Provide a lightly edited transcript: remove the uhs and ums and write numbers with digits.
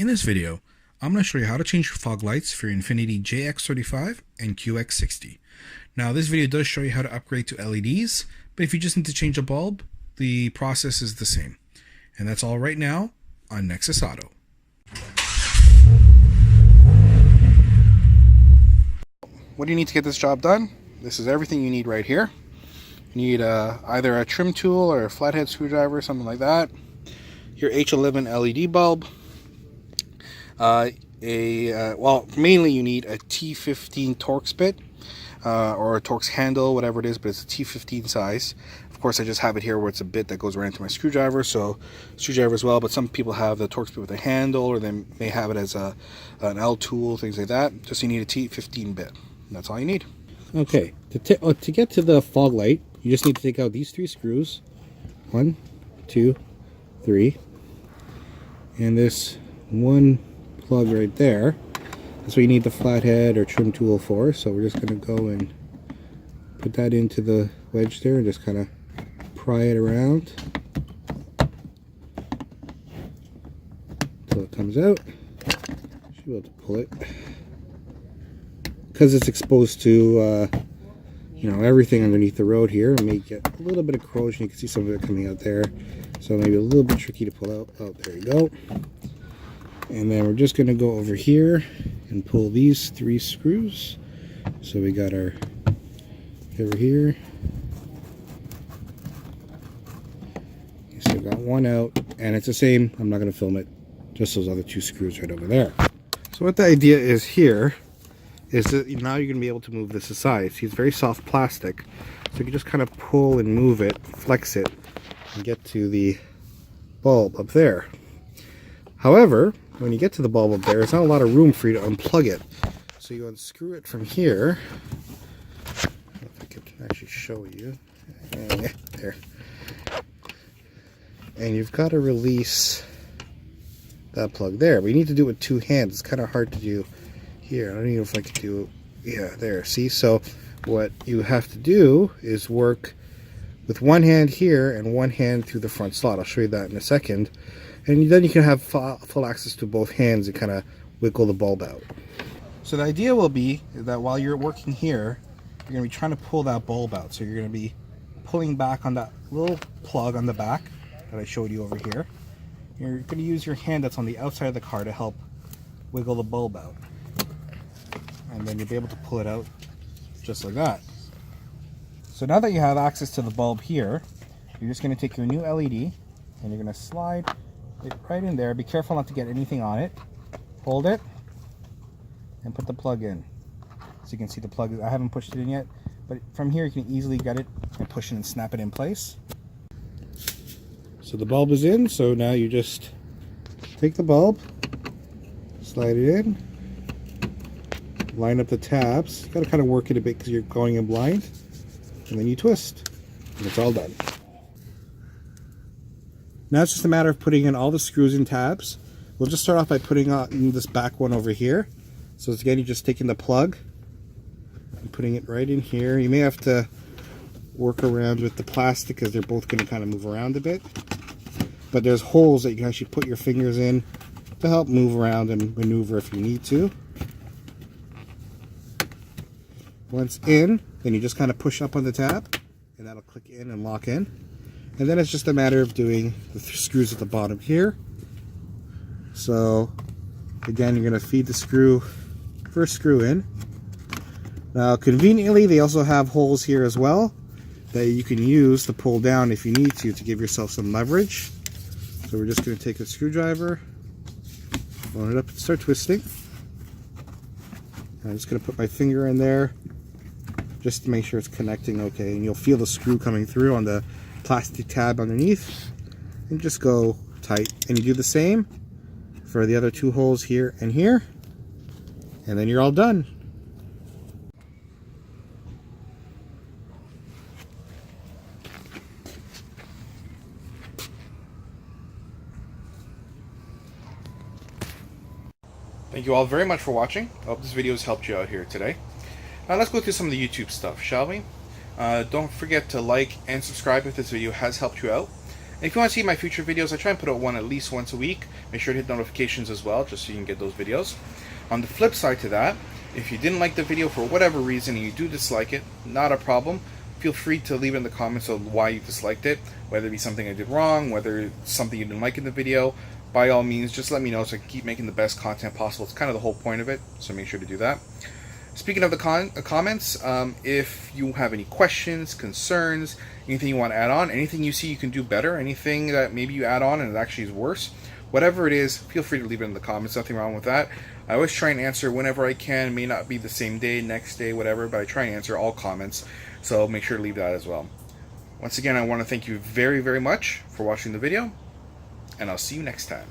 In this video, I'm going to show you how to change fog lights for your Infiniti JX35 and QX60. Now this video does show you how to upgrade to LEDs, but if you just need to change a bulb, the process is the same. And that's all right now on Nexus Auto. What do you need to get this job done? This is everything you need right here. You need either a trim tool or a flathead screwdriver, something like that. Your H11 LED bulb. Well, mainly you need a T15 Torx bit or a Torx handle, whatever it is, but it's a T15 size. Of course, I just have it here where it's a bit that goes right into my screwdriver, so screwdriver as well. But some people have the Torx bit with a handle, or they may have it as an L tool, things like that. Just you need a T15 bit. That's all you need. Okay, to get to the fog light, you just need to take out these 3 screws. 1, 2, 3, and this one plug right there. That's what you need the flathead or trim tool for. So we're just going to go and put that into the wedge there and just kind of pry it around until it comes out. Should be able to pull it because it's exposed to everything underneath the road here. It may get a little bit of corrosion. You can see some of it coming out there, so maybe a little bit tricky to pull out. Oh, there you go. And then we're just going to go over here and pull these 3 screws. So we got our over here. So we got one out, and it's the same. I'm not going to film it. Just those other 2 screws right over there. So what the idea is here is that now you're going to be able to move this aside. See, it's very soft plastic, so you can just kind of pull and move it, flex it, and get to the bulb up there. However, when you get to the bulb up there, there's not a lot of room for you to unplug it. So you unscrew it from here. If I can actually show you. There. And you've got to release that plug there. But you need to do it with 2 hands. It's kind of hard to do here. I don't even know if I can do it. Yeah, there. See? So what you have to do is work with 1 hand here and 1 hand through the front slot. I'll show you that in a second. And then you can have full access to both hands and kind of wiggle the bulb out. So the idea will be that while you're working here, you're going to be trying to pull that bulb out. So you're going to be pulling back on that little plug on the back that I showed you over here. You're going to use your hand that's on the outside of the car to help wiggle the bulb out. And then you'll be able to pull it out just like that. So now that you have access to the bulb here, you're just going to take your new LED and you're going to slide it right in there. Be careful not to get anything on it. Hold it and put the plug in. So you can see the plug. I haven't pushed it in yet, but from here you can easily get it and push it and snap it in place. So the bulb is in. So now you just take the bulb, slide it in, line up the tabs. You got to kind of work it a bit because you're going in blind, and then you twist, and it's all done. Now it's just a matter of putting in all the screws and tabs. We'll just start off by putting on this back one over here. So it's again, you're just taking the plug and putting it right in here. You may have to work around with the plastic because they're both going to kind of move around a bit. But there's holes that you can actually put your fingers in to help move around and maneuver if you need to. Once in, then you just kind of push up on the tab and that'll click in and lock in. And then it's just a matter of doing the screws at the bottom here. So again, you're going to feed the first screw in. Now conveniently, they also have holes here as well that you can use to pull down if you need to give yourself some leverage. So we're just going to take a screwdriver, line it up and start twisting. I'm just going to put my finger in there just to make sure it's connecting okay, and you'll feel the screw coming through on the plastic tab underneath, and just go tight. And you do the same for the other 2 holes here and here, and then you're all done. Thank you all very much for watching. I hope this video has helped you out here today. Now let's go through some of the YouTube stuff, shall we? Don't forget to like and subscribe if this video has helped you out. And if you want to see my future videos, I try and put out one at least once a week. Make sure to hit notifications as well, just so you can get those videos. On the flip side to that, if you didn't like the video for whatever reason and you do dislike it, not a problem. Feel free to leave it in the comments of why you disliked it, whether it be something I did wrong, whether it's something you didn't like in the video. By all means, just let me know so I can keep making the best content possible. It's kind of the whole point of it, so make sure to do that. Speaking of the comments, if you have any questions, concerns, anything you want to add on, anything you see you can do better, anything that maybe you add on and it actually is worse, whatever it is, feel free to leave it in the comments. Nothing wrong with that. I always try and answer whenever I can. It may not be the same day, next day, whatever, but I try and answer all comments, so make sure to leave that as well. Once again, I want to thank you very, very much for watching the video, and I'll see you next time.